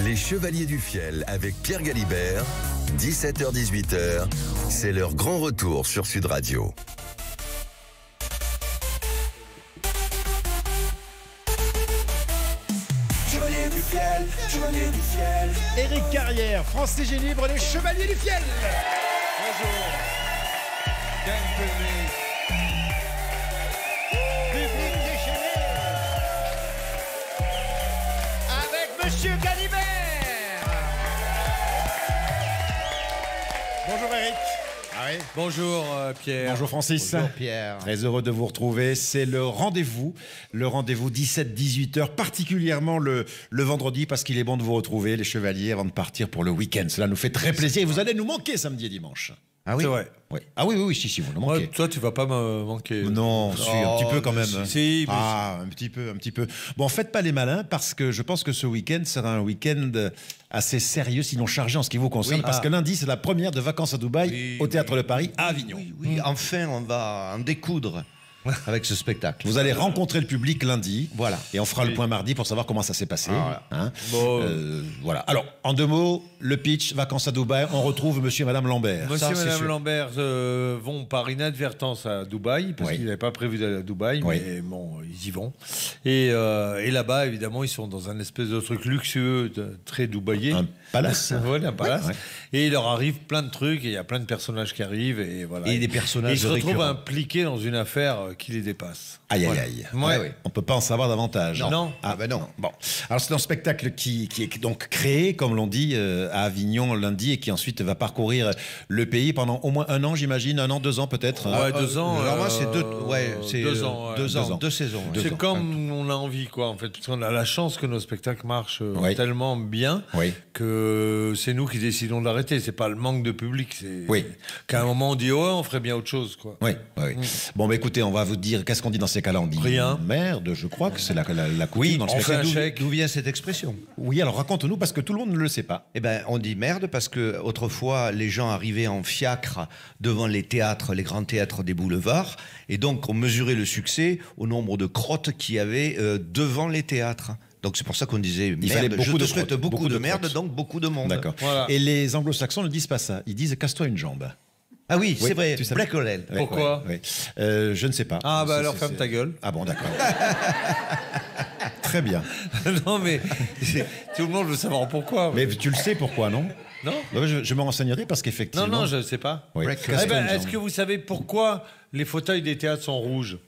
Les Chevaliers du Fiel avec Pierre Galibert, 17h-18h, c'est leur grand retour sur Sud Radio. Chevaliers du Fiel, Chevaliers du Fiel. Éric Carrière, France Léger Libre, les Chevaliers du Fiel. Bonjour. Quel public. Public déchaîné. Avec Monsieur Galibert. Bonjour Éric. Ah oui. Bonjour Pierre. Bonjour Francis. Bonjour Pierre. Très heureux de vous retrouver. C'est le rendez-vous 17-18h, particulièrement le vendredi, parce qu'il est bon de vous retrouver, les Chevaliers, avant de partir pour le week-end. Cela nous fait très plaisir et vous allez nous manquer samedi et dimanche. Ah oui. C'est vrai. Oui. Ah oui, si, vous nous manquez. Ouais, toi, tu vas pas me manquer. Non, un petit peu quand même. Si, mais un petit peu. Bon, faites pas les malins, parce que je pense que ce week-end sera un week-end assez sérieux, sinon chargé en ce qui vous concerne, parce que lundi, c'est la première de vacances à Dubaï, au Théâtre de Paris, à Avignon. Oui, enfin, on va en découdre avec ce spectacle. Vous allez rencontrer le public lundi, Voilà. et on fera le point mardi pour savoir comment ça s'est passé. Voilà. Hein. Bon. Voilà. Alors, en 2 mots, le pitch, vacances à Dubaï, on retrouve Monsieur et Madame Lambert. Monsieur Ça, et c'est Madame sûr. Lambert vont par inadvertance à Dubaï, parce Oui. qu'ils n'avaient pas prévu d'aller à Dubaï, Oui. mais bon, ils y vont. Et là-bas, évidemment, ils sont dans un espèce de truc luxueux, très dubaïé. Un palace. Voilà, un palace. Ouais. Et il leur arrive plein de trucs, et il y a plein de personnages qui arrivent, et voilà. Et des personnages Et ils se retrouvent récurrents. impliqués dans une affaire qui les dépasse. Aïe, Voilà. aïe. Ouais. On peut pas en savoir davantage. Non. Ah ben non. Bon. Alors c'est un spectacle qui est donc créé, comme l'on dit, à Avignon lundi, et qui ensuite va parcourir le pays pendant au moins 1 an, j'imagine, 1 an, 2 ans peut-être. Ouais, 2 ans. Normalement, c'est deux ans. Ouais. 2 ans, 2 ans. 2 saisons. C'est comme on a envie, quoi, en fait. Parce qu'on a la chance que nos spectacles marchent Oui. tellement bien Oui. que c'est nous qui décidons d'arrêter. C'est pas le manque de public. C'est Oui. qu'à un moment, on dit, on ferait bien autre chose, quoi. Oui. Bon, bah écoutez, on va vous dire, qu'est-ce qu'on dit dans ces cas-là? On dit Rien. merde, je crois que c'est la coutume dans le on fait spectacle. un chèque. D'où vient cette expression? Oui, alors raconte-nous, parce que tout le monde ne le sait pas. Eh ben, on dit merde parce que autrefois, les gens arrivaient en fiacre devant les théâtres, les grands théâtres des boulevards, et donc on mesurait le succès au nombre de crottes qu'il y avait devant les théâtres. Donc c'est pour ça qu'on disait Il fallait merde. beaucoup Je te de souhaite crottes, beaucoup de merde, crottes. donc beaucoup de monde. D'accord. Voilà. Et les anglo-saxons ne disent pas ça. Ils disent casse-toi une jambe. Ah oui, Oui, c'est vrai. tu sais. Black Hole. Ouais, Pourquoi ouais. Je ne sais pas. Ah, bah C'est- alors c'est- ferme c'est- ta gueule. Ah bon, d'accord. Très bien. Non, mais tout le monde veut savoir pourquoi. Mais tu le sais pourquoi, non? Non. Ouais, je me renseignerai parce qu'effectivement. Non, je ne sais pas. Oui. Break- Casse-toi Eh ben, une est-ce jambe. que vous savez pourquoi les fauteuils des théâtres sont rouges?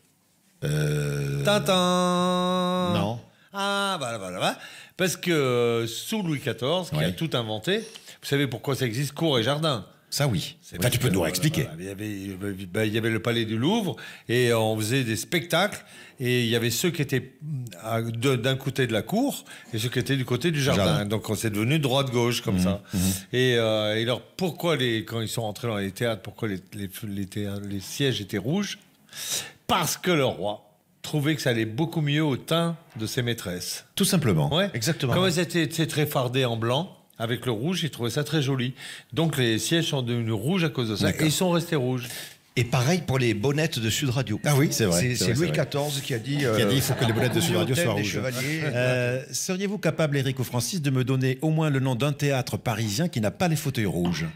Tintin. Non. Ah, voilà. Parce que sous Louis XIV, qui a Ouais. tout inventé, vous savez pourquoi ça existe, cour et jardin. Ça, oui. C'est Enfin, vrai tu peux que, nous réexpliquer. voilà, il y avait le palais du Louvre et on faisait des spectacles et il y avait ceux qui étaient d'un côté de la cour et ceux qui étaient du côté du jardin. Jardin. Donc on s'est devenu droite-gauche comme ça. Et alors pourquoi quand ils sont rentrés dans les théâtres, pourquoi les sièges étaient rouges? Parce que le roi trouvait que ça allait beaucoup mieux au teint de ses maîtresses. Tout simplement. Ouais. Exactement. Comme elles étaient très fardées en blanc, avec le rouge, ils trouvaient ça très joli. Donc les sièges sont devenus rouges à cause de ça. D'accord. Et ils sont restés rouges. Et pareil pour les bonnettes de Sud Radio. Ah oui, c'est vrai. C'est Louis XIV qui a dit. Qui a dit il faut que les bonnettes de Sud Radio l'hôtel soient des rouges. Chevaliers. Seriez-vous capable, Éric ou Francis, de me donner au moins le nom d'un théâtre parisien qui n'a pas les fauteuils rouges?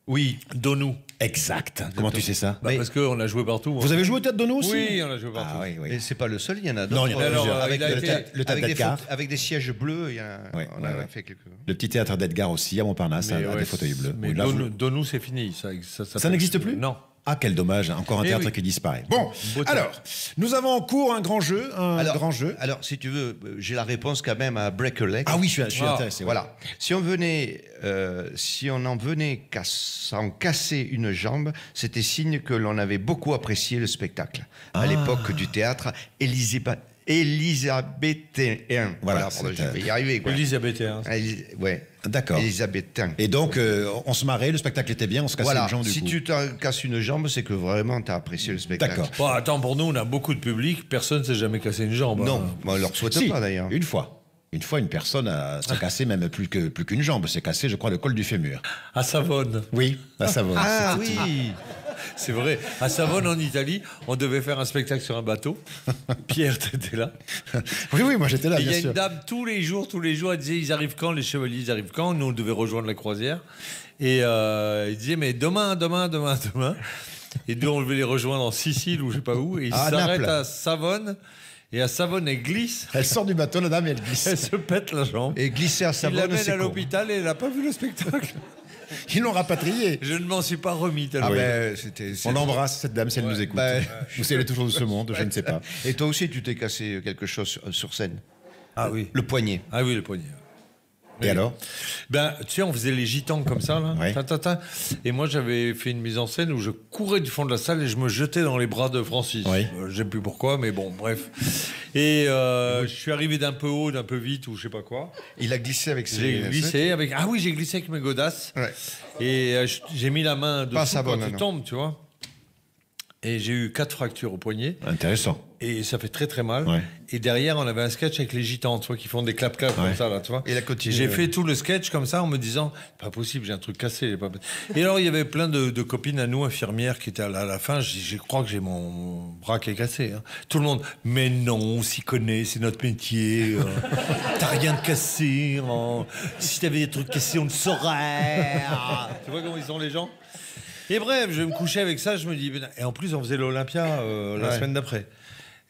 Oui, Donou. Exact. Comment tu sais ça? Parce qu'on a joué partout. Vous avez joué au théâtre de nous aussi? Oui, on a joué partout. Ah oui, oui. Et c'est pas le seul, il y en a Non, d'autres. il y en a Alors, plusieurs. avec avec il a le été- théâtre- le théâtre avec des d'Edgar. avec des sièges bleus, il y en a, Ouais, on ouais, a ouais. fait quelques. Le petit théâtre d'Edgar aussi, à Montparnasse, a ouais, des fauteuils bleus. Mais Oui, là, Donou, c'est fini. Ça ça n'existe plus? Non. Ah, quel dommage. Encore un Eh théâtre oui. qui disparaît. Bon, Beau théâtre. alors, nous avons en cours un grand jeu. Alors, si tu veux, j'ai la réponse quand même à Break a Leg. Ah oui, je suis Ah, intéressé. ouais. Voilà. Si on en venait qu'à s'en casser une jambe, c'était signe que l'on avait beaucoup apprécié le spectacle. À l'époque du théâtre élisabéthain. Voilà, pardon, c'est, je vais y arriver. Quoi. Élisabéthain. Ouais. D'accord. Élisabéthain. Et donc, on se marrait, le spectacle était bien, on se cassait Voilà. une jambe du Si coup. tu t'en casses une jambe, c'est que vraiment tu as apprécié le spectacle. D'accord. Bon, attends, pour nous, on a beaucoup de public. Personne ne s'est jamais cassé une jambe. Non, hein. on leur souhaite Si, pas d'ailleurs. une fois. Une fois, une personne s'est cassé même plus qu'une jambe. C'est cassé, je crois, le col du fémur. À Savone. Oui, à Savone. Ah C'était- oui. C'est vrai. À Savone, en Italie, on devait faire un spectacle sur un bateau. Pierre, t'étais là. Oui, moi j'étais là, Et il bien y a sûr. une dame, tous les jours, elle disait, ils arrivent quand, les chevaliers, ils arrivent quand? Nous, on devait rejoindre la croisière. Et il disait, mais demain. Et nous, on devait les rejoindre en Sicile ou je sais pas où. Et ils Ah, s'arrêtent Naples. à Savone. Et à Savone, elle glisse. Elle sort du bateau, la dame, et elle glisse. Elle se pète la jambe. Et glisser à Il Savone, l'amène c'est à con. l'hôpital et elle n'a pas vu le spectacle. Ils l'ont rapatriée. Je ne m'en suis pas remis tellement. Ah ben, c'était... On l'embrasse, cette dame, si elle nous écoute. Bah, Ou si elle est toujours de ce monde, je ne sais pas. Et toi aussi, tu t'es cassé quelque chose sur scène. Ah oui. Le poignet. Ah oui, le poignet. Et alors? Ben, tu sais, on faisait les gitans comme ça, là. Ouais. Et moi, j'avais fait une mise en scène où je courais du fond de la salle et je me jetais dans les bras de Francis. Oui. Je sais plus pourquoi, mais bon, bref. Et je suis arrivé d'un peu haut, d'un peu vite, ou je sais pas quoi. Il a glissé avec ses... J'ai glissé avec... Ah oui, j'ai glissé avec mes godasses. Ouais. Et j'ai mis la main Pas dessous ça, quand bon, tu non. tombes, tu vois. Et j'ai eu 4 fractures au poignet. Intéressant. Et ça fait très très mal. Ouais. Et derrière, on avait un sketch avec les gitans, tu vois, qui font des clap-clap comme ça, là, tu vois. Et la continué, J'ai ouais. fait tout le sketch comme ça en me disant, pas possible, j'ai un truc cassé. Et alors, il y avait plein de copines à nous, infirmières, qui étaient à la fin. Je crois que j'ai mon bras qui est cassé. Hein. Tout le monde, mais non, on s'y connaît, c'est notre métier. T'as rien de cassé. Hein. Si t'avais des trucs cassés, on le saurait. Tu vois comment ils sont les gens? Et bref, je me couchais avec ça, je me dis... Et en plus, on faisait l'Olympia la semaine d'après.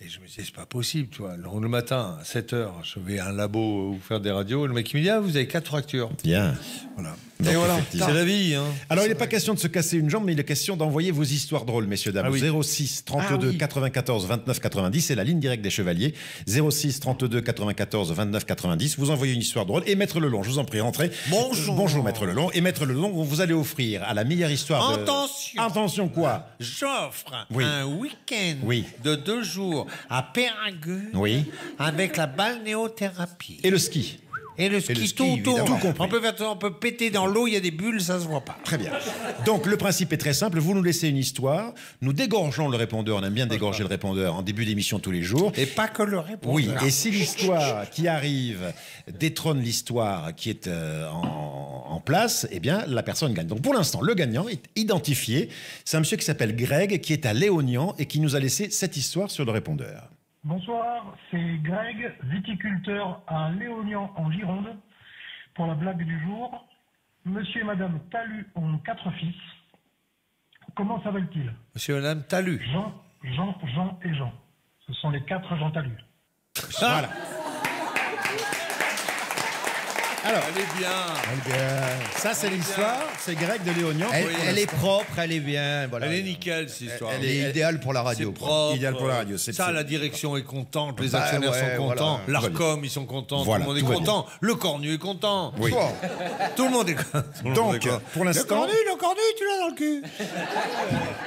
Et je me disais, c'est pas possible, tu vois. Le matin, à 7h, je vais à un labo où faire des radios. Le mec, il me dit, ah, vous avez 4 fractures. Bien. Voilà. Donc, Et voilà, effectivement. c'est la vie. Hein. Alors, il n'est pas question de se casser une jambe, mais il est question d'envoyer vos histoires drôles, messieurs, dames. Ah oui. 06 32 94 29 90, c'est la ligne directe des Chevaliers. 06 32 94 29 90. Vous envoyez une histoire drôle. Et Maître Lelon, je vous en prie, rentrez. Bonjour. Bonjour, Maître Lelon. Et Maître Lelon, vous allez offrir à la meilleure histoire de... Attention. Attention, quoi? J'offre Oui. un week-end Oui. de 2 jours à Péragueux Oui. avec la balnéothérapie. Et le ski? Et le ski, ski, tout évidemment. autour. Tout compris. On peut péter dans l'eau, il y a des bulles, ça se voit pas. Très bien. Donc, le principe est très simple. Vous nous laissez une histoire. Nous dégorgeons le répondeur. On aime bien dégorger le répondeur en début d'émission tous les jours. Et pas que le répondeur. Oui, et si l'histoire qui arrive détrône l'histoire qui est en place, eh bien, la personne gagne. Donc, pour l'instant, le gagnant est identifié. C'est un monsieur qui s'appelle Greg, qui est à Léognan et qui nous a laissé cette histoire sur le répondeur. Bonsoir, c'est Greg, viticulteur à Léognan en Gironde. Pour la blague du jour, monsieur et madame Talu ont 4 fils. Comment s'appellent-ils? Monsieur et madame Talu. Jean, Jean et Jean. Ce sont les 4 Jean Talu. Voilà. Alors, Elle est bien. ça, c'est l'histoire. C'est Greg de Léognan. Elle est propre, elle est bien. Voilà. Elle est nickel, cette histoire. Elle est idéale pour la C'est radio. propre. Idéal pour la radio, c'est- Ça, c'est- la direction est contente, les Bah, actionnaires ouais, sont contents, voilà. l'ARCOM, ils sont contents, Voilà, tout le tout monde va est content, le cornu est content. Oui. Tout le monde est content. Tout le monde Donc, est content. pour l'instant... Le cornu, tu l'as dans le cul.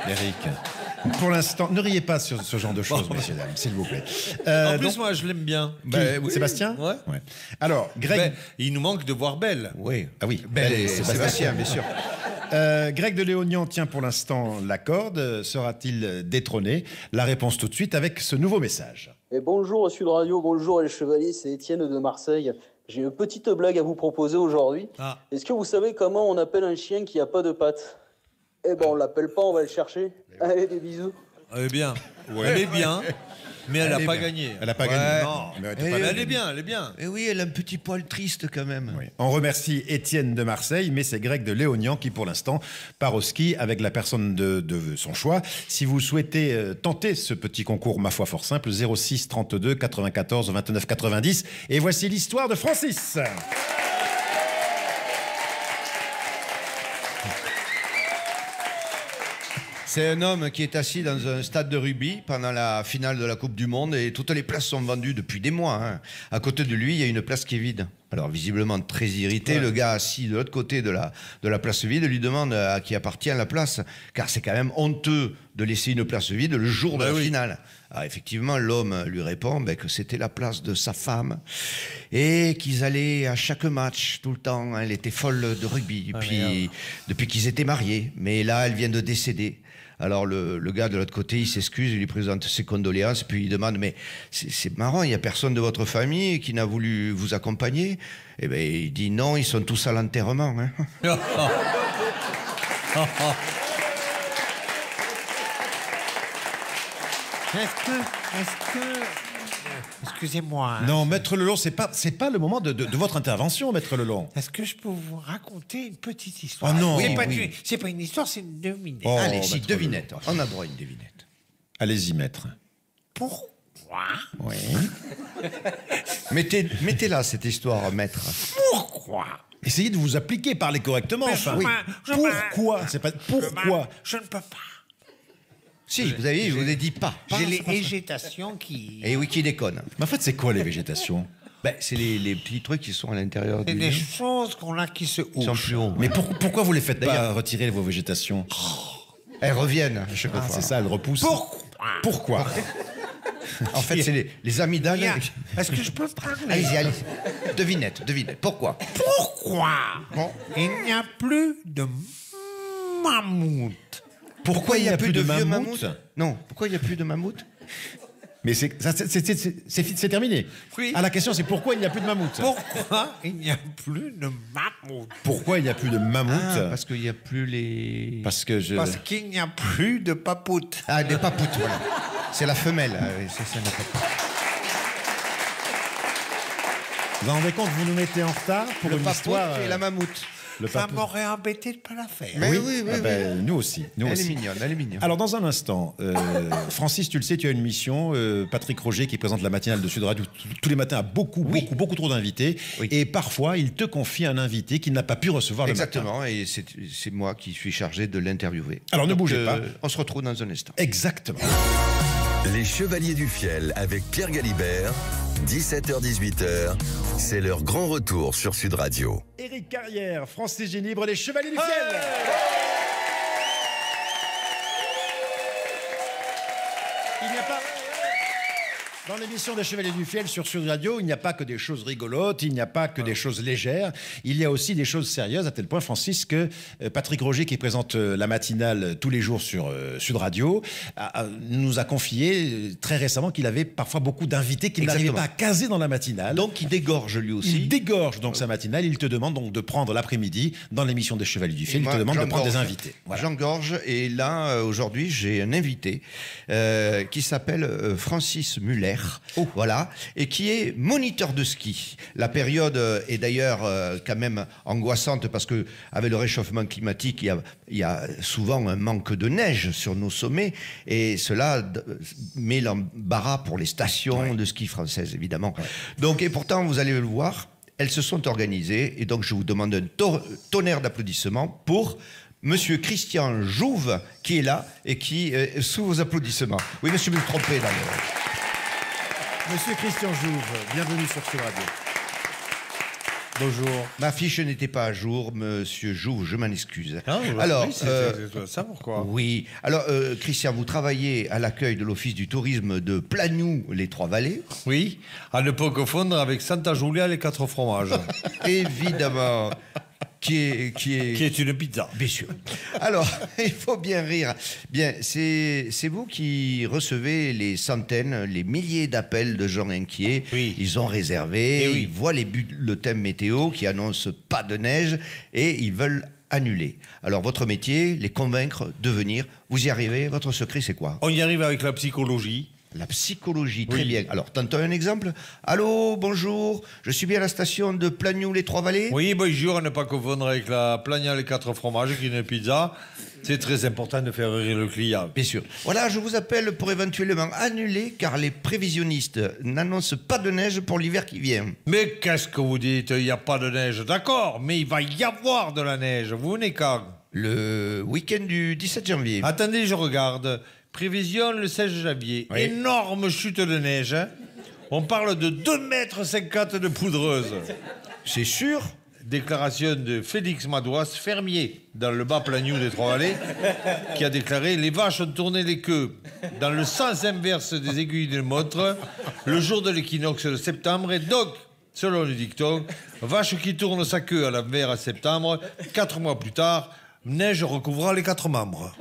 Eric, pour l'instant, ne riez pas sur ce genre de choses, messieurs, dames, s'il vous plaît. En plus, donc- moi, je l'aime bien. Qui Sébastien? Ouais. Alors, Greg... Ben, il nous manque de voir Belle. Oui. Ah oui, Belle et Sébastien. Sébastien, bien sûr. Greg de Léognan tient pour l'instant la corde. Sera-t-il détrôné? La réponse tout de suite avec ce nouveau message. Et bonjour Sud Radio, bonjour les chevaliers, c'est Étienne de Marseille. J'ai une petite blague à vous proposer aujourd'hui. Ah. Est-ce que vous savez comment on appelle un chien qui a pas de pattes? Eh ben on l'appelle pas, on va le chercher. Allez, des bisous. Elle est bien. Elle est bien, mais elle n'a pas gagné. Elle n'a pas Ouais. gagné. Non. Mais Et- Mais elle est bien, elle est bien. Et oui, elle a un petit poil triste quand même. Oui. On remercie Étienne de Marseille, mais c'est Greg de Léognan qui, pour l'instant, part au ski avec la personne de son choix. Si vous souhaitez tenter ce petit concours, ma foi, fort simple, 06 32 94 29 90. Et voici l'histoire de Francis. C'est un homme qui est assis dans un stade de rugby pendant la finale de la Coupe du Monde et toutes les places sont vendues depuis des mois. Hein. À côté de lui, il y a une place qui est vide. Alors visiblement très irrité, le gars assis de l'autre côté de la place vide lui demande à qui appartient la place, car c'est quand même honteux de laisser une place vide le jour de la finale. Alors effectivement, l'homme lui répond que c'était la place de sa femme et qu'ils allaient à chaque match tout le temps. Hein. Elle était folle de rugby depuis qu'ils étaient mariés, mais là, elle vient de décéder. Alors le gars de l'autre côté, il s'excuse, il lui présente ses condoléances, puis il demande, mais c'est marrant, il n'y a personne de votre famille qui n'a voulu vous accompagner? Eh bien, il dit non, ils sont tous à l'enterrement. Hein. Excusez-moi. Non, Maître Lelon, c'est pas le moment de votre intervention, Maître Lelon. Est-ce que je peux vous raconter une petite histoire? Oh non. C'est pas une histoire, c'est une devinette. Oh, Allez, si, Maître devinette. On a droit à une devinette. Allez-y, Maître. Pourquoi? Oui. Mettez-la, cette histoire, maître. Pourquoi? Essayez de vous appliquer, parlez correctement, enfin. Pourquoi? C'est pas pourquoi. Je ne peux pas. Si, vous avez vu, je vous ai dit pas. J'ai les végétations qui... Et oui, qui déconne. Mais en fait, c'est quoi les végétations? C'est les petits trucs qui sont à l'intérieur C'est du des lieu. choses qu'on a qui se Ils sont hochent. plus hauts. Mais pourquoi vous les faites pas D'ailleurs- retirer vos végétations? Elles reviennent à chaque Ah, fois. c'est ça, elles repoussent. Pourquoi? En fait, c'est les amygdales. Bien. Est-ce que je peux parler? Allez-y, allez. Devinette. Pourquoi? Pourquoi il n'y a plus de mammouth? Pourquoi il n'y a plus de vieux mammouth? Non, pourquoi il n'y a plus de mammouth? Mais c'est terminé. Oui. Ah, la question, c'est pourquoi il n'y a plus de mammouth? Pourquoi il n'y a plus de mammouth? Pourquoi il n'y a plus de mammouth? Parce qu'il n'y a plus les... Parce que je... Parce qu'il n'y a plus de papoutes. Ah, des papoutes, voilà. C'est la femelle. C'est ça, la papoute. Vous vous rendez compte, vous nous mettez en retard pour Le une papoute histoire... et la mammouth. le Ça papoute. m'aurait embêté de ne pas la faire. Mais oui, Ah ben, nous aussi. Nous Elle aussi. est mignonne, elle est mignonne. Alors, dans un instant, Francis, tu le sais, tu as une mission. Patrick Roger, qui présente la matinale de Sud Radio tous les matins, a beaucoup trop d'invités. Oui. Et parfois, il te confie un invité qu'il n'a pas pu recevoir le matin. Exactement, et c'est moi qui suis chargé de l'interviewer. Alors, ne Donc, bougez pas. On se retrouve dans un instant. Exactement. Les Chevaliers du Fiel avec Pierre Galibert, 17h-18h, c'est leur grand retour sur Sud Radio. Éric Carrière, Francis Génibre, les Chevaliers du Fiel. Il n'y a pas... Dans l'émission des Chevaliers du Fiel sur Sud Radio, il n'y a pas que des choses rigolotes, il n'y a pas que des choses légères, il y a aussi des choses sérieuses, à tel point, Francis, que Patrick Roger, qui présente la matinale tous les jours sur Sud Radio, nous a confié très récemment qu'il avait parfois beaucoup d'invités qu'il n'arrivait pas à caser dans la matinale. Donc il dégorge lui aussi. Il dégorge donc sa matinale, il te demande donc de prendre l'après-midi dans l'émission des Chevaliers du Fiel, il te demande de prendre des invités. Voilà. J'engorge, et là, aujourd'hui, j'ai un invité qui s'appelle Francis Muller. Voilà, et qui est moniteur de ski. La période est d'ailleurs quand même angoissante parce que avec le réchauffement climatique, il y a souvent un manque de neige sur nos sommets, et cela met l'embarras pour les stations de ski françaises, évidemment. Donc, et pourtant, vous allez le voir, elles se sont organisées, et donc je vous demande un tonnerre d'applaudissements pour Monsieur Christian Jouve, qui est là et qui, sous vos applaudissements. Oui, monsieur, vous me trompez là. Monsieur Christian Jouve, bienvenue sur Sud Radio. Bonjour. Ma fiche n'était pas à jour, monsieur Jouve, je m'en excuse. Alors, c'est ça pourquoi? Oui. Alors, Christian, vous travaillez à l'accueil de l'Office du tourisme de Plagnoux, les Trois-Vallées. Oui, à ne pas confondre avec Santa Julia, les 4 fromages. Évidemment. Qui est une pizza. Bien sûr. Alors, il faut bien rire. Bien, c'est vous qui recevez les centaines, les milliers d'appels de gens inquiets. Oui. Ils ont réservé, oui. ils voient le thème météo qui annonce pas de neige et ils veulent annuler. Alors, votre métier, les convaincre de venir. Vous y arrivez. Votre secret, c'est quoi? On y arrive avec la psychologie. La psychologie, très Oui. bien. Alors, tantôt un exemple. Allô, bonjour, je suis bien à la station de Plagnoux, les Trois-Vallées. Oui, bonjour, à ne pas confondre avec la Plagna, les 4 fromages, qui est une pizza. C'est très important de faire rire le client. Bien sûr. Voilà, je vous appelle pour éventuellement annuler car les prévisionnistes n'annoncent pas de neige pour l'hiver qui vient. Mais qu'est-ce que vous dites? Il n'y a pas de neige. D'accord, mais il va y avoir de la neige. Vous venez quand? Le week-end du 17 janvier. Attendez, je regarde. Prévision le 16 janvier. Oui. Énorme chute de neige. Hein. On parle de 2,50 m de poudreuse. C'est sûr? Déclaration de Félix Madouas, fermier, dans le bas Plagnoux des Trois-Vallées, qui a déclaré « Les vaches ont tourné les queues dans le sens inverse des aiguilles d'une montre le jour de l'équinoxe de septembre. Et donc, selon le dicton, vache qui tourne sa queue à l'envers à septembre, 4 mois plus tard, neige recouvrira les 4 membres. »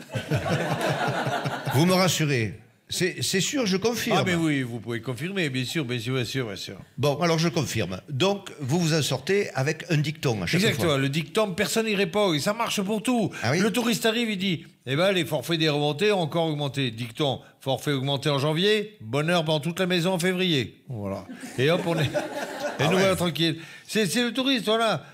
Vous me rassurez, C'est sûr, je confirme. Ah, mais oui, vous pouvez confirmer, bien sûr, bien sûr, bien sûr, bien sûr. Bon, alors je confirme. Donc, vous vous en sortez avec un dicton à chaque Exactement, fois. le dicton, personne n'y répond, et ça marche pour tout. Ah oui. Le touriste arrive, il dit, eh ben, les forfaits des remontés ont encore augmenté. Dicton, forfait augmenté en janvier, bonheur dans toute la maison en février. Voilà. Et hop, on est... Et nous voilà tranquilles. C'est le touriste, voilà.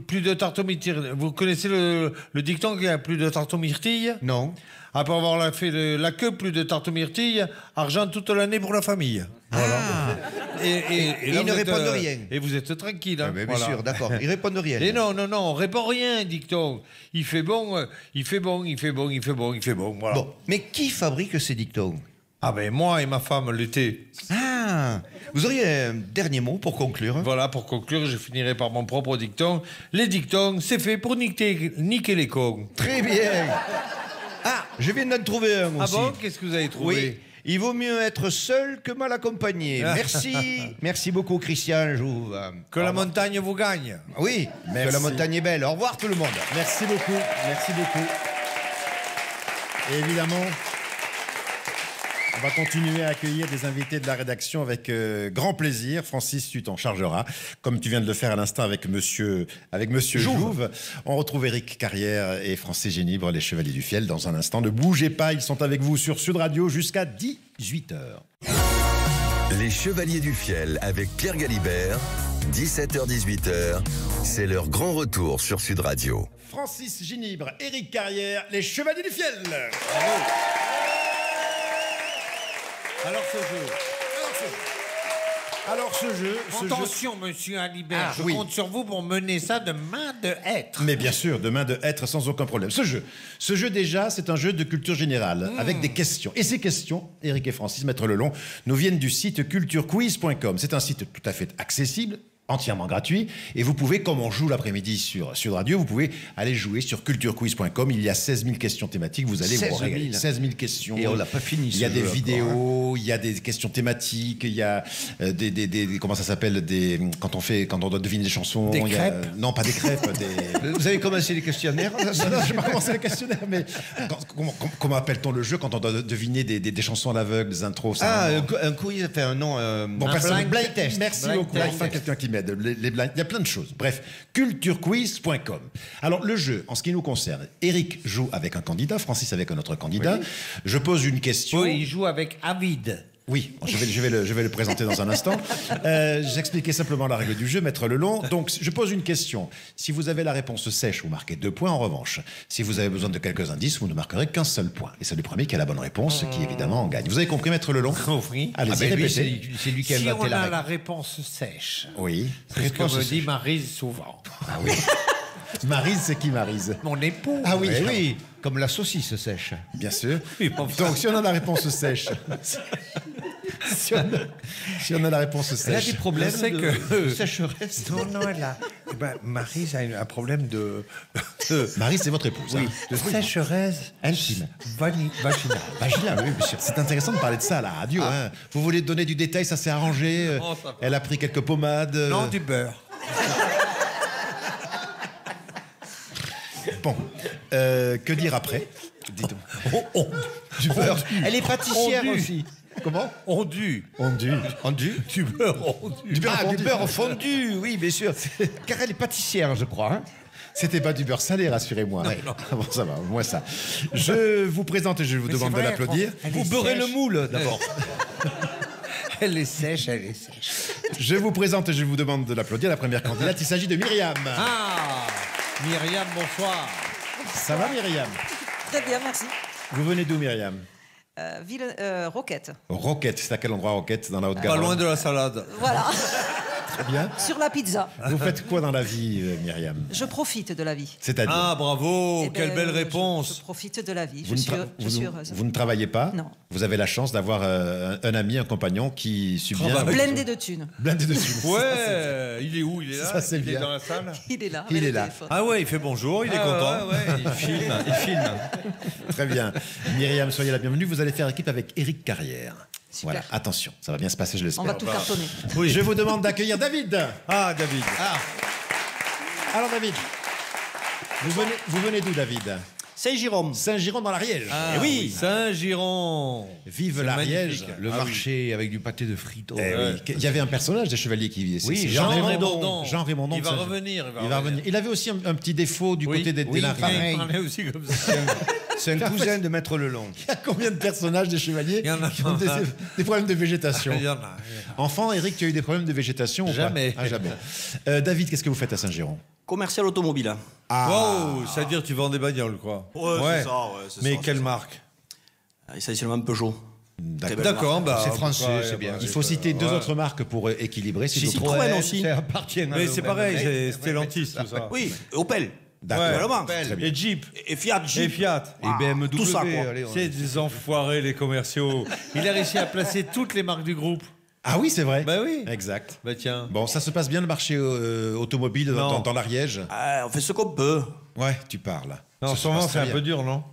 Plus de tarte aux myrtilles. Vous connaissez le dicton qui a plus de tarte aux myrtilles? Non. Après avoir fait la queue, plus de tarte aux myrtilles, argent toute l'année pour la famille. Voilà. Et là, ils ne vous êtes, répondent rien. Et vous êtes tranquille. Hein, Ah, mais bien voilà. sûr, d'accord. Ils répondent rien. Et non, on répond rien, dicton. Il fait bon, il fait bon, il fait bon, il fait bon, il fait bon. Voilà. Bon, mais qui fabrique ces dictons? Ah ben moi et ma femme l'été. Ah, vous auriez un dernier mot pour conclure? Voilà, pour conclure, je finirai par mon propre dicton. Les dictons, c'est fait pour niquer les cons. Très bien. Ah, je viens d'en trouver un Ah aussi. bon? Qu'est-ce que vous avez trouvé? Oui. Il vaut mieux être seul que mal accompagné. Merci. Merci beaucoup, Christian Jouve. Que la montagne vous gagne. Oui, Merci. que la montagne est belle. Au revoir tout le monde. Merci beaucoup, merci beaucoup. Et évidemment, on va continuer à accueillir des invités de la rédaction avec grand plaisir. Francis, tu t'en chargeras, comme tu viens de le faire à l'instant avec Monsieur Jouve. On retrouve Éric Carrière et Francis Génibre, les Chevaliers du Fiel, dans un instant. Ne bougez pas, ils sont avec vous sur Sud Radio jusqu'à 18h. Les Chevaliers du Fiel avec Pierre Galibert, 17h-18h, c'est leur grand retour sur Sud Radio. Francis Génibre, Éric Carrière, les Chevaliers du Fiel. Alors ce jeu. Attention, monsieur Alibert, je compte sur vous pour mener ça de main de hêtre. Mais bien sûr, de main de hêtre sans aucun problème. Ce jeu déjà, c'est un jeu de culture générale avec des questions. Et ces questions, Éric et Francis, Maître Lelon, nous viennent du site culturequiz.com. C'est un site tout à fait accessible, entièrement gratuit, et vous pouvez, comme on joue l'après-midi sur Sud Radio, vous pouvez aller jouer sur culturequiz.com. Il y a 16 000 questions thématiques, vous allez 16 vous 000. régaler. 16 000 questions. Et on l'a pas fini. Il y a ce des jeu vidéos, il y a des questions thématiques, il y a des comment ça s'appelle, quand on doit deviner des chansons. Des il y a- crêpes. Non, pas des crêpes, des... encore. Vous avez commencé les questionnaires? Non, je vais pas commencer les questionnaires, mais comment appelle-t-on le jeu quand on doit deviner des chansons à l'aveugle, des intros? Ah, un quiz, enfin un nom. Bon, Un personne. blind test. Merci Blind beaucoup. test. Enfin, quelqu'un qui m'aide. Les blinds, il y a plein de choses. Bref, culturequiz.com. Alors, le jeu, en ce qui nous concerne, Eric joue avec un candidat, Francis avec un autre candidat. Je pose une question. Oui, il joue avec Avid. Oui, je vais le présenter dans un instant. J'expliquais simplement la règle du jeu, Maître Lelon. Donc, je pose une question. Si vous avez la réponse sèche, vous marquez 2 points. En revanche, si vous avez besoin de quelques indices, vous ne marquerez qu'un seul point. Et c'est le premier qui a la bonne réponse, qui évidemment en gagne. Vous avez compris, Maître Lelon? Compris. Allez-y, ben, lui, répétez. c'est lui qui a Si inventé on la a règle. la réponse sèche, Oui. c'est ce que Réponse me dit sèche. Maryse souvent. Ah oui. Maryse, c'est qui Maryse? Mon époux. Ah oui, Eh oui, comme la saucisse sèche. bien sûr. Oui, bon, Donc, si on a la réponse sèche, si on a la réponse Elle a sèche, des problèmes je sais de que- sécheresse. Non, elle a. Eh ben, Maryse a un problème de Maryse, c'est votre épouse. oui, hein. de sécheresse Intime. vaginale. Vaginale, oui, bien sûr. C'est intéressant de parler de ça à la radio. Hein. Vous voulez donner du détail, ça s'est arrangé. Non, ça va. Elle a pris quelques pommades. Non, du beurre. Bon, que dire après? Dis donc. Du beurre. Elle est pâtissière Fondu. aussi. Comment? Ondu. Fondu. Fondu. Du beurre ondu. Du beurre Ah, fondu. du beurre fondu, oui, bien sûr. Car elle est pâtissière, je crois. Hein. C'était pas du beurre salé, rassurez-moi. Ah bon, ça va, moi ça. Je vous présente et je vous Mais demande c'est de vrai, l'applaudir. elle Vous est beurrez sèche. le moule, d'abord. Elle est sèche, elle est sèche. Je vous présente et je vous demande de l'applaudir. La première candidate, il s'agit de Myriam. Ah, Myriam, bonsoir. Ça va, Myriam? Très bien, merci. Vous venez d'où, Myriam? Roquette. Roquette, c'est à quel endroit, Roquette? Dans la Pas Haute-Garonne? loin de la salade. Voilà, Très bien. sur la pizza. Vous faites quoi dans la vie, Myriam? Je profite de la vie. C'est-à-dire? Ah, bravo, Eh quelle ben, belle je réponse. profite de la vie. Vous Je ne, suis, tra- je suis vous- heureuse. vous ne travaillez pas? Non. Vous avez la chance d'avoir un ami, un compagnon qui subvient. à Travaille. votre- Blindé de thunes. Blindé dessus. Ouais, il est où? Il est là? Ça, c'est Il est bien. dans la salle? Il est là. Il avec est le là. téléphone. Ah ouais, il fait bonjour, il est content. Ouais, il filme. Très bien. Myriam, soyez la bienvenue. Vous allez faire équipe avec Éric Carrière. Super. Voilà, attention, ça va bien se passer, je On l'espère. va tout cartonner. Oui. Je vous demande d'accueillir David. Ah, David. Alors David, vous venez d'où, David? Saint-Giron. Saint-Giron dans l'Ariège. Ah, oui. Saint-Giron. Vive C'est l'Ariège. magnifique. Le marché avec du pâté de frites. Il y avait un personnage des Chevaliers qui vivait. Oui, c'est Jean Raymondon. Jean Raymondon. Il va ça, revenir. Il va revenir. Il avait aussi un petit défaut du côté des narins. pareil. Il parlait aussi comme ça. C'est un cousin de Maître Lelong. Il y a combien de personnages des Chevaliers Il y en a qui ont des problèmes de végétation? Il y en a. Enfant, Eric, tu as eu des problèmes de végétation ou pas? Jamais. Ah, jamais. David, qu'est-ce que vous faites à Saint-Giron? Commercial automobile. Hein. Wow, c'est-à-dire tu vends des bagnoles, quoi. Ouais, c'est ça. Ouais, c'est Mais ça, quelle c'est marque? ça. Essentiellement Peugeot. Très belle D'accord, marque. bah, C'est français, ouais, c'est bien. Il faut citer deux autres marques pour équilibrer. s'il vous plaît. Citroën aussi. Ça appartient à Mais le c'est même pareil, mec. c'est Stellantis, tout ça. Oui, Opel. D'accord. Évidemment. Et Jeep. Et Fiat, Et Jeep. Fiat. Et BMW. tout ça, quoi. allez, on- C'est des enfoirés, les commerciaux. Il a réussi à placer toutes les marques du groupe. Ah oui, c'est vrai. Bah oui. Exact. Bah tiens. Bon, ça se passe bien le marché automobile Non. dans l'Ariège? On fait ce qu'on peut. Ouais, tu parles. Non, en Ça ce se moment, passe c'est très un peu bien. dur, non?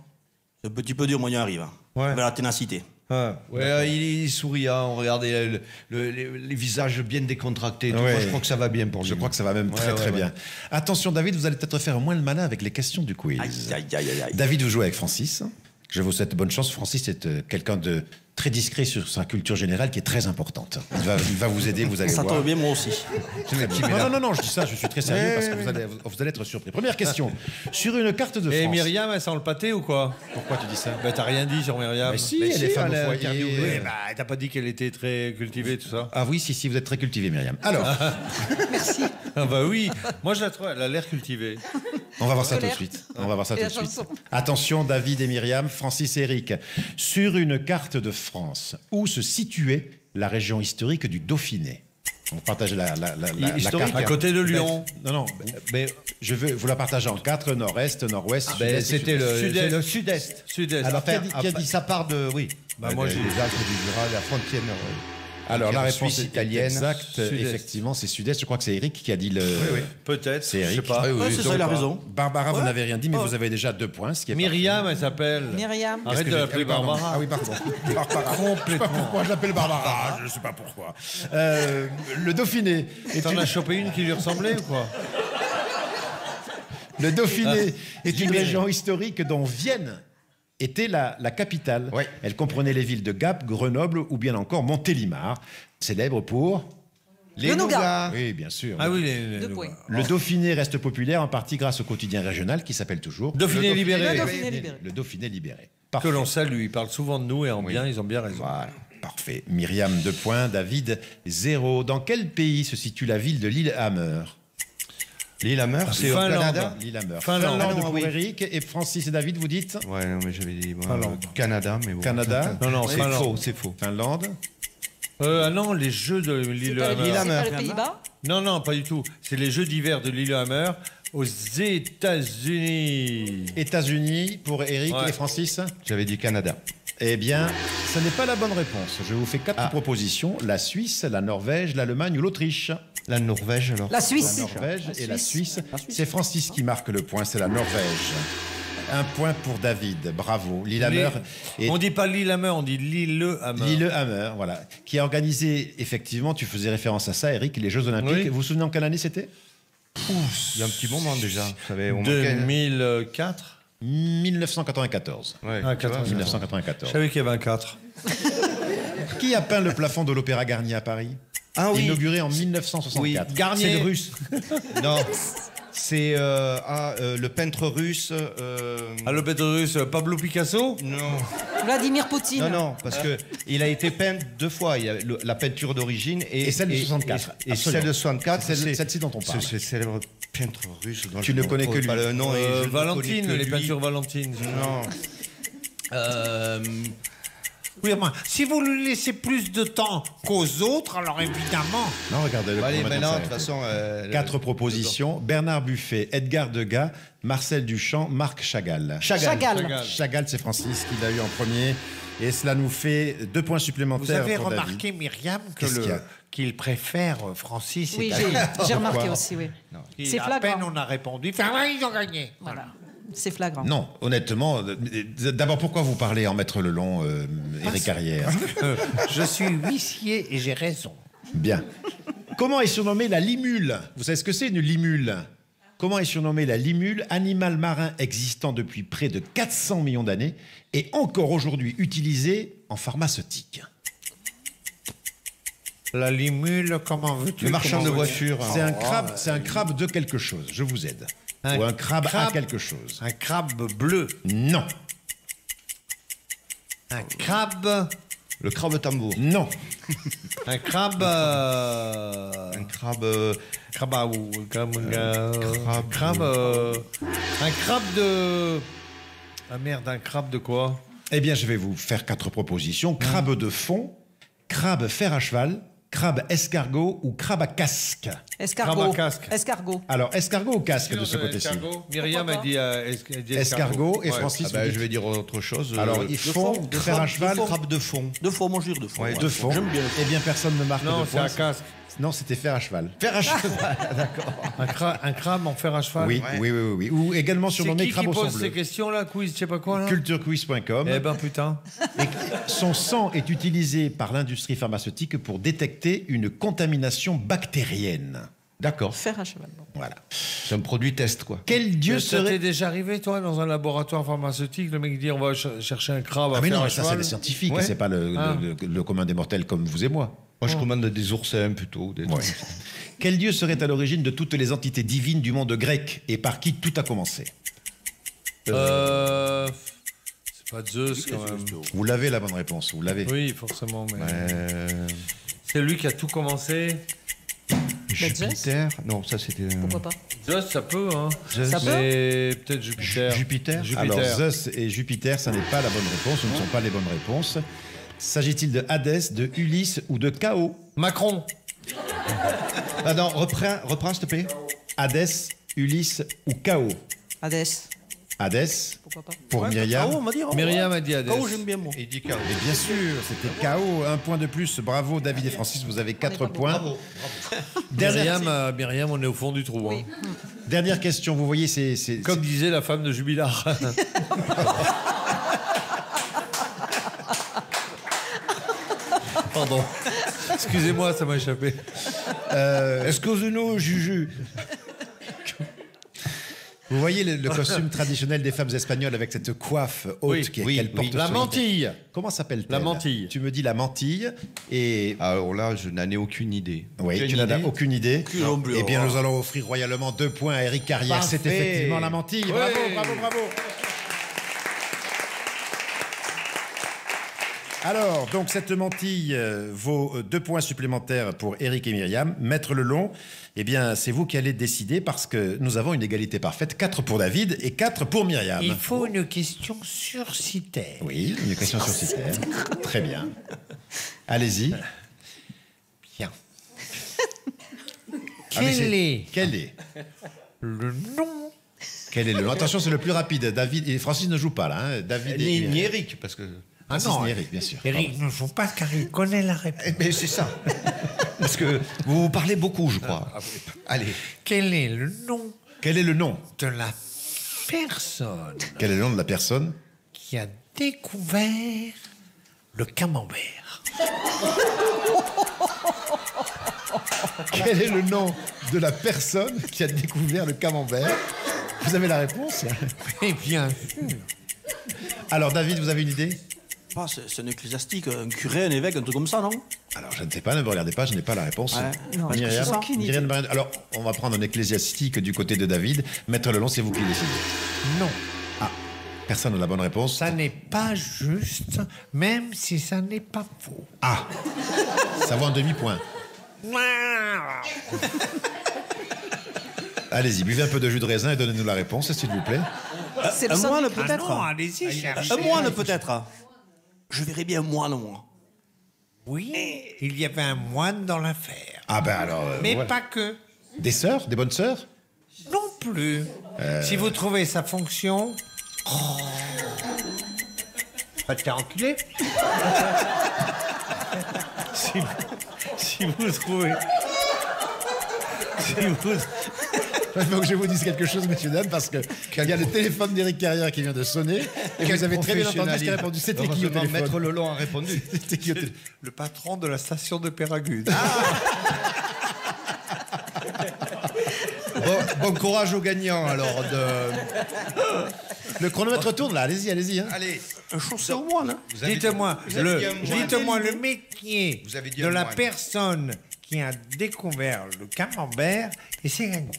C'est un petit peu dur, moyen arrive. Ouais. Avec la ténacité. Ah, Ouais, il est souriant, on regardait les visages bien décontractés. Tout. Ouais. Moi, je crois que ça va bien pour lui. Je crois que ça va même très bien. Attention David, vous allez peut-être faire moins le malin avec les questions du quiz. Aïe, aïe, aïe, aïe, aïe. David, vous jouez avec Francis. Je vous souhaite bonne chance. Francis est quelqu'un de très discret sur sa culture générale qui est très importante. Il va vous aider, vous allez Ça voir. tombe bien, moi aussi. Non, je dis ça, je suis très sérieux parce que vous allez être surpris. Première question. Sur une carte de Et France. Myriam, elle sent le pâté ou quoi? Pourquoi tu dis ça? Bah t'as rien dit sur Myriam. Mais si, elle est femme au foyer. Oui, bah t'as pas dit qu'elle était très cultivée, tout ça. Ah oui, si, vous êtes très cultivé, Myriam. Alors, Ah bah oui, moi je la trouve, elle a l'air cultivée. on va voir ça tout de Colère. suite. On va voir ça Et tout la de suite. chanson. Attention, David et Myriam, Francis et Eric. Sur une carte de France, où se situait la région historique du Dauphiné? On partage la Historique, carte. À côté de Lyon. Non, mais je veux vous la partager en quatre, nord-est, nord-ouest, Ben, sud-est. c'était Sud-est. le sud-est. Sud-est. Alors, Enfin, qui a dit ça part de. Oui. Bah, moi, j'ai- les Alpes du Jura, la frontière. Alors, la la réponse Suisse est italienne. exacte. Sud-est. Effectivement, c'est sud-est. Je crois que c'est Eric qui a dit le... Peut-être, C'est je sais Eric. pas. Ouais, c'est ça, il a raison. Barbara, vous n'avez rien dit, mais vous avez déjà 2 points, ce qui est Myriam, elle s'appelle. Myriam. parfait. Arrête de l'appeler Barbara. Ah oui, pardon. Barbara. Je sais pas pourquoi je l'appelle Barbara. Je ne sais pas pourquoi. Le Dauphiné est T'en une... as chopé une qui lui ressemblait ou quoi? Le Dauphiné est une région historique dont Vienne était la capitale. Ouais. Elle comprenait les villes de Gap, Grenoble ou bien encore Montélimar, célèbre pour... Le nougat. Oui, bien sûr. Ah oui, Deux points. Le Dauphiné reste populaire en partie grâce au quotidien régional qui s'appelle toujours Dauphiné libéré. Le Dauphiné libéré. Le Dauphiné libéré. Que Parfait. l'on salue, ils parlent souvent de nous et en bien, ils ont bien raison. Voilà, parfait. Myriam, 2 points. David, 0. Dans quel pays se situe la ville de Lillehammer? Lillehammer, c'est au Finlande. Canada. Lillehammer. Finlande. Finlande Ah, pour oui. Eric. Et Francis et David, vous dites Ouais, non, mais j'avais dit Finlande. Canada, mais bon. Canada. Non, non, c'est Finlande. faux, c'est faux. Finlande. Ah non, les jeux de C'est pas Lillehammer. Lillehammer. les Pays-Bas. Non, non, pas du tout. C'est les jeux d'hiver de Lillehammer aux États-Unis. États-Unis pour Eric Ouais. et Francis. J'avais dit Canada. Eh bien, ce n'est pas la bonne réponse. Je vous fais 4 propositions. La Suisse, la Norvège, l'Allemagne ou l'Autriche. La Norvège, alors. La Suisse. La Norvège et la Suisse. C'est Francis qui marque le point, c'est la Norvège. 1 point pour David, bravo. Lillehammer est On dit pas Lillehammer, on dit Lillehammer. Lillehammer, voilà, qui a organisé, effectivement, tu faisais référence à ça, Eric, les Jeux Olympiques. Oui. Vous vous souvenez en quelle année c'était? Il y a un petit moment déjà. Ça avait au moins 2004. 1994. Ouais, Ah, tu vois, 80. 1994. Je savais qu'il y avait un 4. Qui a peint le plafond de l'Opéra Garnier à Paris? Ah oui. Inauguré en 1964. Oui, Garnier. C'est le russe. Non, c'est le peintre russe. Ah, le peintre russe, Pablo Picasso. Non, Vladimir Poutine. non, parce que il a été peint 2 fois. Il y a la peinture d'origine et celle de 64. Et Absolument. celle de 64, C'est celle-ci dont on parle. C'est ce célèbre peintre russe. dont Tu je ne connais retrouve que pas lui. le nom et je ne Valentine, connais que les lui. peintures Valentine. Non. Oui, enfin, si vous lui laissez plus de temps qu'aux autres, alors évidemment. Non, regardez-le. Allez, pour maintenant, de mettre toute ça. façon. 4 propositions. Bernard Buffet, Edgar Degas, Marcel Duchamp, Marc Chagall. Chagall. Chagall, c'est Francis qui l'a eu en premier. Et cela nous fait 2 points supplémentaires. Vous avez pour David. remarqué, Myriam, Qu'est-ce qu'il y a qu'il préfère Francis Oui, et j'ai David. j'ai remarqué aussi, oui. C'est À peine flagrant. on a répondu. Enfin, ouais, ils ont gagné. Voilà. C'est flagrant. Non, honnêtement, d'abord, pourquoi vous parlez en maître Lelong, Éric Carrière? Je suis huissier et j'ai raison. Bien. Comment est surnommée la limule? Vous savez ce que c'est, une limule? Comment est surnommée la limule, animal marin existant depuis près de 400 millions d'années et encore aujourd'hui utilisé en pharmaceutique? La limule, comment veux-tu? Le marchand de comment voitures. C'est un crabe de quelque chose, je vous aide. Un Ou un crabe à crabe. quelque chose. Un crabe bleu. Non, Un crabe. Le crabe tambour. non, Un crabe. Un crabe. Crabe à ou crabe. Crabe. Un crabe de. Ah merde, un crabe de quoi? Eh bien, je vais vous faire 4 propositions. Crabe de fond, crabe fer à cheval, crabe escargot ou crabe à casque. Escargot. Crabe à casque. Escargot. Alors, escargot ou casque de ce côté-ci? Myriam a dit Escargot et Ouais. Francis. Ah ben, vous dites- je vais dire autre chose. Alors, il faut fond, de fer à fond, cheval, de fond. crabe de fond. De fond, moi je dis de fond. Ouais, de fond. J'aime bien. Eh bien, personne ne marque Non, de c'est point. un casque. Non, c'était fer à cheval. Fer à cheval. D'accord. Un crabe en fer à cheval. Oui, Ouais. oui. Ou également C'est surnommé qui crabe au sang pose ces bleu. questions-là, quiz, je sais pas quoi, là? Culturequiz.com. Eh ben putain. Et son sang est utilisé par l'industrie pharmaceutique pour détecter une contamination bactérienne. D'accord. Fer à cheval. bon. Voilà. C'est un produit test, quoi. Quel dieu Ça t'est serait... déjà arrivé, toi, dans un laboratoire pharmaceutique, le mec dit on va chercher un crabe à Ah mais faire non, à mais ça c'est cheval. les scientifiques, Ouais. c'est pas Ah. le commun des mortels comme vous et moi. Moi, je commande des oursins plutôt. Des trucs. Quel dieu serait à l'origine de toutes les entités divines du monde grec et par qui tout a commencé? C'est pas Zeus, quand même. Vous l'avez la bonne réponse, vous l'avez. Oui, forcément, mais... Euh, C'est lui qui a tout commencé. Jupiter. Non, ça c'était. Pourquoi pas? Zeus, ça peut, hein. Zeus. Ça peut Mais peut-être Jupiter. Jupiter. Alors Zeus et Jupiter, ça n'est pas la bonne réponse, ce ne sont pas les bonnes réponses. S'agit-il de Hadès, de Ulysse ou de Chaos? Macron. Ah non, reprends s'il te plaît. Hadès, Ulysse ou Chaos? Hadès. Hadès, Pourquoi pas? pour Myriam. K.O. on m'a dit. Myriam a dit Hadès. K.O. j'aime bien moi. Il dit Chaos. Et bien sûr, c'était KO. Un point de plus. Bravo, David et Francis, vous avez 4 points. Myriam, on est au fond du trou. Oui. Hein. Dernière question. Vous voyez, c'est Comme disait la femme de Jubilard. Pardon. Excusez-moi, ça m'a échappé. Excusez-nous, Juju. Vous voyez le costume traditionnel des femmes espagnoles avec cette coiffe haute qu'elle porte sur La les mantille. têtes. Comment s'appelle-t-elle? La mantille. Tu me dis la mantille et... Alors là, je n'en ai aucune idée. Oui, Aucune tu n'en as idée. aucune idée. Non plus, Eh bien, oh. nous allons offrir royalement 2 points à Eric Carrière. C'est Parfait. effectivement la mantille. Ouais. Bravo. Alors, donc cette mantille vaut 2 points supplémentaires pour Eric et Myriam. Maître Lelon, eh bien, c'est vous qui allez décider parce que nous avons une égalité parfaite. 4 pour David et 4 pour Myriam. Il faut une question sursitaire. Oui, une question sur système. Très bien. Allez-y. Bien. Ah, mais Quel est Quel est le nom Quel est le nom? Attention, c'est le plus rapide. David et Francis ne jouent pas là. Hein. David et Ni Eric, parce que. Francis non, ni Eric, bien sûr. Eric ne joue pas car il connaît la réponse. Mais c'est ça. Parce que vous parlez beaucoup, je crois. Allez. Quel est le nom Quel est le nom? de la personne Quel est le nom de la personne? qui a découvert le camembert? Quel est le nom de la personne qui a découvert le camembert? Vous avez la réponse? Eh bien sûr. Alors, David, vous avez une idée? Ah, c'est un ecclésiastique, un curé, un évêque, un truc comme ça, non? Alors, je ne sais pas, ne me regardez pas, je n'ai pas la réponse. Ouais. Non, Myriam, j'ai aucune idée. Myriam Barrett. Alors, on va prendre un ecclésiastique du côté de David. Maître Lelon, c'est vous qui décidez. Non, Ah, personne n'a la bonne réponse. ça n'est pas juste, même si ça n'est pas faux. Ah, ça vaut un demi-point. Allez-y, buvez un peu de jus de raisin et donnez-nous la réponse, s'il vous plaît. C'est le Un sang moine, du- peut-être. Non, allez-y, cherchez. Un moine, peut-être. Je verrais bien un moine, moi. Oui, il y avait un moine dans l'affaire. Ah ben alors, Mais voilà. pas que. Des sœurs? Des bonnes sœurs? Non plus. Si vous trouvez sa fonction... Bah, t'es enculé. si vous trouvez... Si vous... Il faut que je vous dise quelque chose, messieurs, dames, parce qu'il y a le téléphone d'Éric Carrière qui vient de sonner. Et vous avez très bien entendu ce qu'il a répondu. C'était qui au Heureusement, téléphone? Maître Lelon a répondu. C'était qui au téléphone? Le patron de la station de Péragude. Bon, Bon courage aux gagnants, alors. Le chronomètre tourne là, allez-y, allez-y. Hein. Allez. Chaussée au moins, là. Dites-moi vous avez dit un mois. dites-moi le métier Vous avez dit de un la mois. personne qui a découvert le camembert et c'est gagné.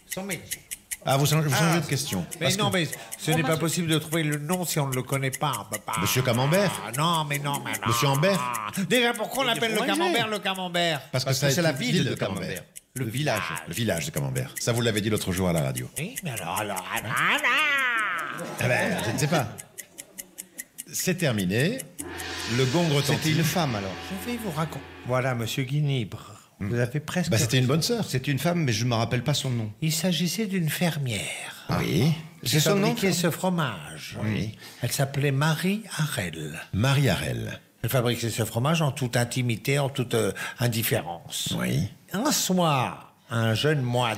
Son métier. Ah, vous changez de question. Mais Parce non, que- mais ce n'est pas possible de trouver le nom si on ne le connaît pas. On peut pas. Monsieur Camembert. Ah, non, mais non. Monsieur Ambert. Déjà, pourquoi on l'appelle le fromager. camembert le camembert? Parce Parce ça que a c'est été la ville de Camembert. Le village. Le village de Camembert. Ça, vous l'avez dit l'autre jour à la radio. Oui, mais alors. Ah ben, je ne sais pas. C'est terminé. Le gong retentit. C'était une femme, alors. Je vais vous raconter. Voilà, monsieur Guinibre. Vous avez presque. Bah, c'était une bonne sœur. C'est une femme, mais je ne me rappelle pas son nom. Il s'agissait d'une fermière. Oui. C'est son nom, fabriquait ce fromage. Oui. Elle s'appelait Marie Harel. Marie Harel. Elle fabriquait ce fromage en toute intimité, en toute indifférence. Oui. Un soir, un jeune moine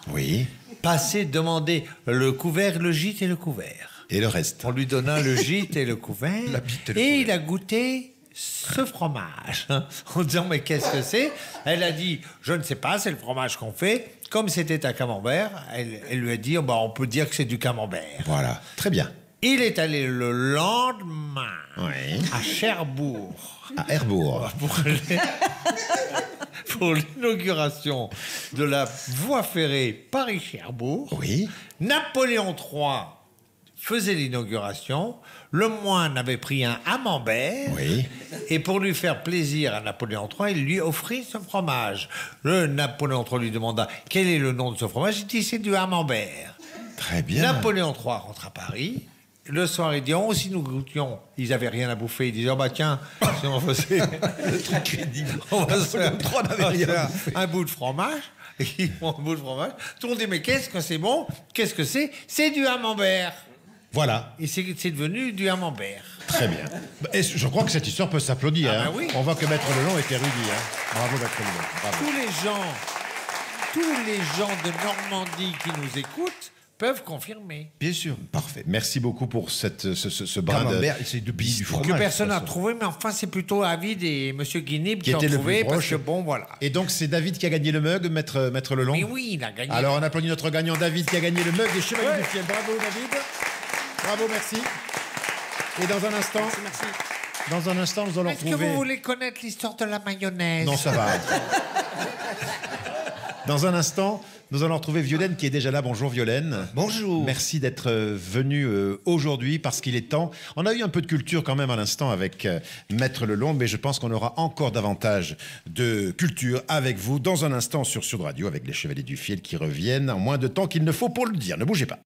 Oui. passait demander le couvert, le gîte et le couvert. Et le reste. On lui donna le gîte et le couvert. La bite et le et couvert. il a goûté ce fromage. En disant, mais qu'est-ce que c'est? Elle a dit, je ne sais pas, c'est le fromage qu'on fait. Comme c'était un camembert, elle lui a dit, oh, bah, on peut dire que c'est du camembert. Voilà. Très bien. Il est allé le lendemain Oui. à Cherbourg À Herbourg. pour l'inauguration de la voie ferrée Paris-Cherbourg. Oui. Napoléon III faisait l'inauguration. Le moine avait pris un camembert. Oui. Et pour lui faire plaisir à Napoléon III, il lui offrit ce fromage. Le Napoléon III lui demanda quel est le nom de ce fromage. Il dit c'est du camembert. Très bien. Napoléon III rentre à Paris. Le soir, il dit, oh, si nous goûtions, ils n'avaient rien à bouffer. Il disait, oh bah tiens, si on faisait le truc crédible, on va se faire, un bout de fromage. Et ils font un bout de fromage. Tout le monde dit, mais qu'est-ce que c'est bon? Qu'est-ce que c'est? C'est du camembert. Voilà. Et c'est devenu du camembert. Très bien. Et je crois que cette histoire peut s'applaudir. Ah hein. bah oui. On voit que Maître Lelon est érudit. Hein. Bravo, Maître Lelon. Bravo. Tous les gens de Normandie qui nous écoutent peuvent confirmer. Bien sûr. Parfait. Merci beaucoup pour ce brin Camembert, de... c'est du pays du Que fromage. personne de n'a toute façon. trouvé, mais enfin, c'est plutôt Avid et M. Guinib qui ont était le trouvé, plus parce proche. que bon, voilà. Et donc, c'est David qui a gagné le mug, Maître Lelon. Mais oui, il a gagné. Alors, on applaudit notre gagnant David qui a gagné le mug des Chevaliers du Fiel. Bravo, David. Bravo, merci. Et dans un instant, nous allons Est-ce que retrouver... vous voulez connaître l'histoire de la mayonnaise? Non, ça va. Dans un instant, nous allons retrouver Violaine qui est déjà là. Bonjour Violaine. Bonjour. Merci d'être venue aujourd'hui parce qu'il est temps. On a eu un peu de culture quand même à l'instant avec Maître Lelon, mais je pense qu'on aura encore davantage de culture avec vous dans un instant sur Sud Radio avec les Chevaliers du Fiel qui reviennent en moins de temps qu'il ne faut pour le dire. Ne bougez pas.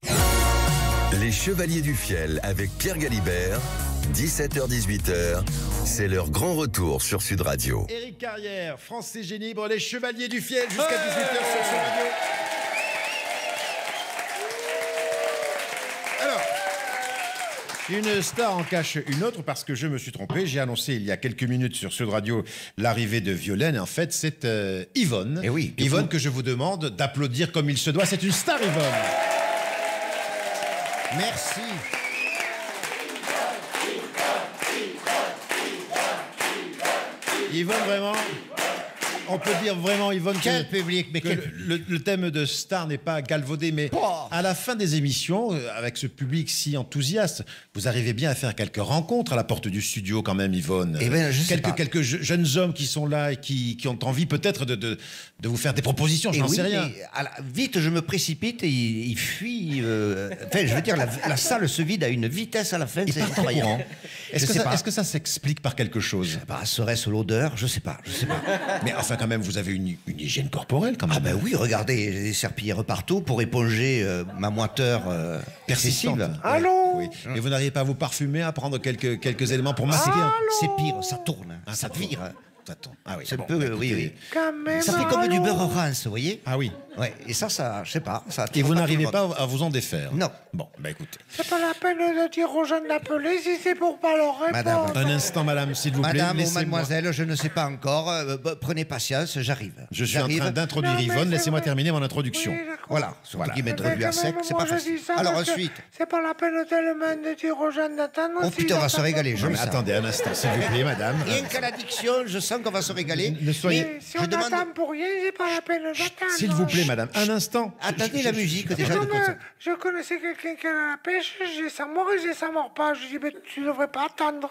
Les Chevaliers du Fiel avec Pierre Galibert, 17h-18h, c'est leur grand retour sur Sud Radio. Éric Carrière, Francis Génibre, les Chevaliers du Fiel jusqu'à 18h sur Sud Radio. Alors, une star en cache une autre parce que je me suis trompé. J'ai annoncé il y a quelques minutes sur Sud Radio l'arrivée de Violaine. En fait, c'est Yvonne. Eh oui, Yvonne que je vous demande d'applaudir comme il se doit. C'est une star, Yvonne. Merci. Yvonne, vraiment, on peut dire vraiment, Yvonne, Quel public, mais que quel le thème de star n'est pas galvaudé, mais à la fin des émissions, avec ce public si enthousiaste, vous arrivez bien à faire quelques rencontres à la porte du studio quand même, Yvonne. Eh ben, je sais pas. Quelques jeunes hommes qui sont là et qui ont envie peut-être de vous faire des propositions, Et j'en oui, sais rien. mais vite, je me précipite et il fuit. Enfin, je veux dire, la salle se vide à une vitesse à la fin. Ils C'est partent en incroyable. courant. Je sais pas. Est-ce que ça s'explique par quelque chose? Bah, serait-ce l'odeur? Je sais pas. Mais enfin, quand même, vous avez une hygiène corporelle quand même. Ah ben oui, regardez, des serpillères partout pour éponger ma moiteur Persistante. excessive. Allô. Oui. Et vous n'arrivez pas à vous parfumer, à prendre quelques éléments pour masquer C'est pire, ça tourne, hein, Ah, ça ça vire. tourne. Ça tombe. Ah oui, C'est bon, un peu, bah, oui, écoutez. oui. Ça fait comme du beurre rance, vous voyez? Ah oui. Ouais, et ça, je sais pas. Ça Et attire vous tout n'arrivez le monde. pas à vous en défaire? Non. Bon, bah écoutez. C'est pas la peine de dire aux jeunes d'appeler si c'est pour pas leur répondre. Madame. Un instant, madame, s'il vous plaît. Madame ou laissez-moi- mademoiselle, je ne sais pas encore. Prenez patience, j'arrive. Je suis en J'arrive. train d'introduire Non, mais Yvonne. c'est Laissez-moi vrai. terminer mon introduction. Oui, d'accord. Voilà, surtout Voilà. qu'il m'introduit à sec, c'est pas facile. Alors ensuite, C'est pas la peine tellement de dire aux jeunes d'attendre. oh putain, on va se régaler, je Mais le sens. attendez un instant, s'il vous plaît, madame. Rien qu'à l'addiction, je sens sens qu'on va se régaler. Ne soyez- Mais Si je on demande... attend pour rien, c'est pas la peine d'attendre. S'il vous plaît, madame, un instant. Attendez la musique déjà. de concert. Je connaissais quelqu'un qui allait à la pêche, j'ai ça mord et j'ai ça mord pas. Je dis, mais tu devrais pas attendre.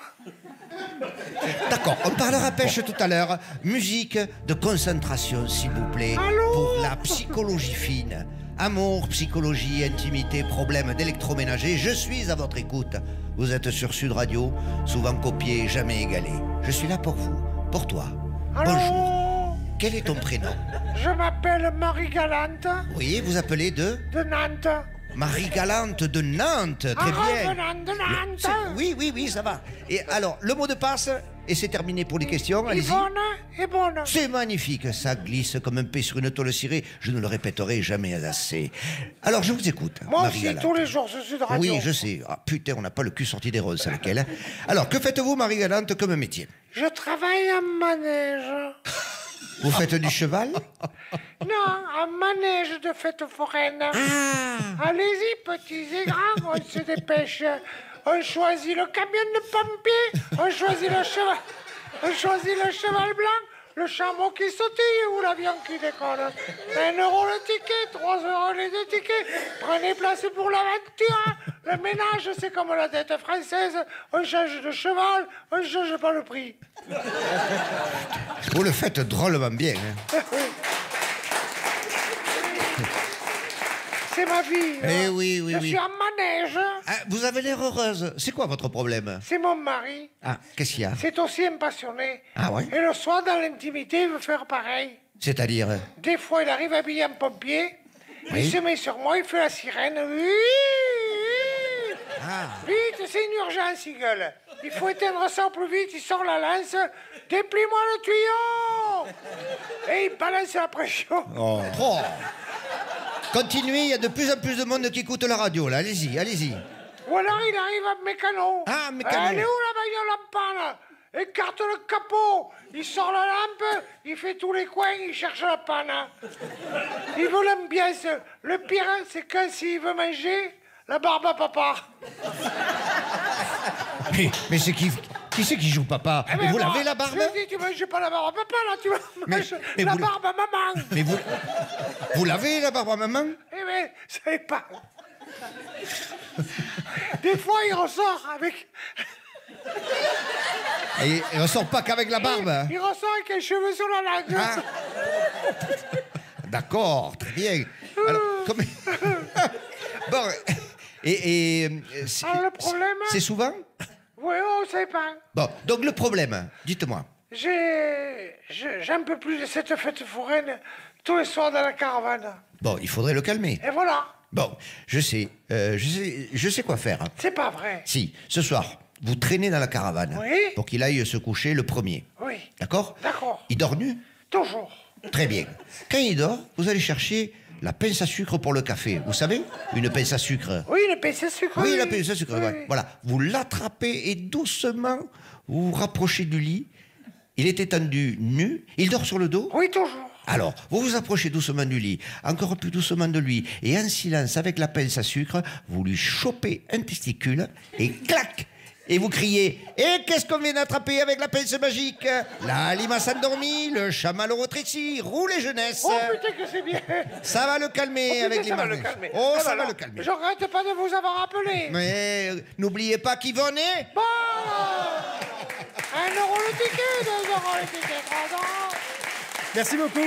D'accord, on parlera pêche tout à l'heure. Musique de concentration, s'il vous plaît. Allô Pour la psychologie fine. Amour, psychologie, intimité, problèmes d'électroménager, je suis à votre écoute. Vous êtes sur Sud Radio, souvent copié, jamais égalé. Je suis là pour vous, pour toi. Allô Bonjour. Quel est ton prénom? Je m'appelle Marie Galante Oui, vous appelez de de Nantes. Marie Galante de Nantes. Très bien. Revenant de C'est- Nantes. Oui, ça va. Et alors, le mot de passe, et c'est terminé pour les questions, allez-y. Yvonne est bonne. C'est magnifique, ça glisse comme un paix sur une tôle cirée, je ne le répéterai jamais assez. Alors, je vous écoute, Moi Marie aussi, Galante. tous les jours, je suis de radio. Oui, je sais. Ah, putain, on n'a pas le cul sorti des roses, c'est laquelle hein. Alors, que faites-vous, Marie Galante, comme métier? Je travaille en manège. Vous faites du cheval? Non, en manège de fête foraine. Allez-y, petits et grands, on se dépêche. On choisit le camion de pompier, on choisit le cheval. On choisit le cheval blanc, le chameau qui sautille ou l'avion qui décolle. 1 euro le ticket, 3 euros les 2 tickets. Prenez place pour l'aventure. Le ménage, c'est comme la dette française. On change de cheval, on ne change pas le prix. Vous le faites drôlement bien. Hein. C'est ma vie. Eh hein. oui. Je suis en manège. Ah, vous avez l'air heureuse. C'est quoi votre problème? C'est mon mari. Ah, qu'est-ce qu'il y a? C'est aussi un passionné. Ah ouais? Et le soir, dans l'intimité, il veut faire pareil. C'est-à-dire? Des fois, il arrive habillé en pompier. Oui. Il se met sur moi, il fait la sirène. Oui. Ah. Vite, c'est une urgence, il gueule. Il faut éteindre ça au plus vite, il sort la lance. Déplie-moi le tuyau. Et il balance la pression. Oh. Continuez, il y a de plus en plus de monde qui écoute la radio, là. Allez-y, allez-y. Ou alors il arrive à mécano. Ah, mécano. Elle est où la bagnole en panne? Écarte le capot. Il sort la lampe, il fait tous les coins, il cherche la panne. Il veut l'ambiance. Le pire, c'est quand s'il veut manger, la barbe à papa. Mais c'est qui c'est qui joue papa? Eh Et ben vous moi, lavez la barbe? Je dis, tu manges pas la barbe à papa, là, tu manges mais la vous- barbe à maman. Mais vous lavez la barbe à maman? Eh ben, c'est pas... Des fois, il ressort avec... Et on sort pas qu'avec la barbe. Hein. Il ressort avec les cheveux sur la langue. Ah. D'accord, très bien. Alors, comme... bon, c'est Alors, le problème... c'est souvent? Oui, on sait pas. Bon, donc le problème, dites-moi. J'en peux plus de cette fête foraine tous les soirs dans la caravane. Bon, il faudrait le calmer. Et voilà. Bon, je sais quoi faire. C'est pas vrai. Si, ce soir, vous traînez dans la caravane Oui. pour qu'il aille se coucher le premier. Oui. D'accord? D'accord. Il dort nu? Toujours. Très bien. Quand il dort, vous allez chercher la pince à sucre pour le café. Vous savez? Une pince à sucre. Oui, le PC sucre. Oui, la pince à sucre. Oui. Ouais. Voilà. Vous l'attrapez et doucement, vous vous rapprochez du lit. Il est étendu nu. Il dort sur le dos? Oui, toujours. Alors, vous vous approchez doucement du lit, encore plus doucement de lui, et en silence, avec la pince à sucre, vous lui chopez un testicule, et clac! Et vous criez « Et qu'est-ce qu'on vient d'attraper avec la pince magique? La limace endormie, le chamallow rétréci, roulez jeunesse! Oh putain que c'est bien. Ça va le calmer Oh, putain, avec les ça va le marches. calmer. Oh, ça va alors, le calmer. Je regrette pas de vous avoir appelé. Mais n'oubliez pas qu'Yvonne est... Bon 1 euro le ticket, 2 euros le ticket, 3 euros. Merci beaucoup.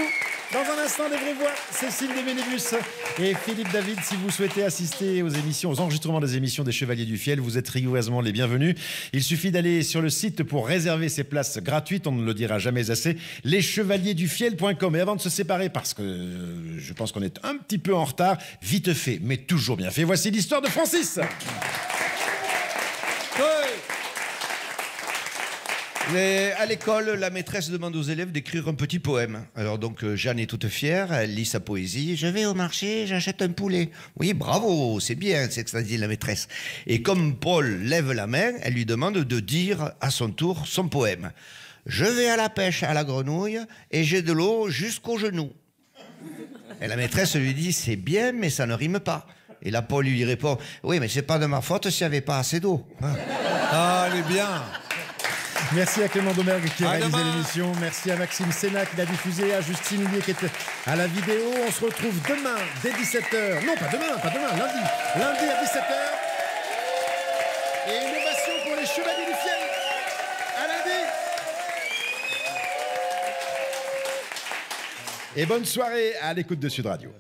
Dans un instant, des vraies voix, Cécile de Ménébus et Philippe David. Si vous souhaitez assister aux enregistrements des émissions des Chevaliers du Fiel, vous êtes rigoureusement les bienvenus. Il suffit d'aller sur le site pour réserver ces places gratuites, on ne le dira jamais assez, leschevaliersdufiel.com. Et avant de se séparer, parce que je pense qu'on est un petit peu en retard, vite fait, mais toujours bien fait, voici l'histoire de Francis. Mais à l'école, la maîtresse demande aux élèves d'écrire un petit poème. Alors donc, Jeanne est toute fière, elle lit sa poésie. « Je vais au marché, j'achète un poulet. » Oui, bravo, c'est bien, c'est ce que ça dit la maîtresse. Et comme Paul lève la main, elle lui demande de dire à son tour son poème. « Je vais à la pêche à la grenouille et j'ai de l'eau jusqu'aux genoux. » Et la maîtresse lui dit « C'est bien, mais ça ne rime pas. » Et là, Paul lui répond « Oui, mais c'est pas de ma faute s'il n'y avait pas assez d'eau. » Ah, elle est bien. Merci à Clément Domergue qui a À réalisé demain. l'émission. Merci à Maxime Sénat qui l'a diffusé, à Justine Lier qui était à la vidéo. On se retrouve demain dès 17h. Non, pas demain, lundi. Lundi à 17h. Et innovation pour les Chevaliers du Fiel. À lundi. Et bonne soirée à l'écoute de Sud Radio.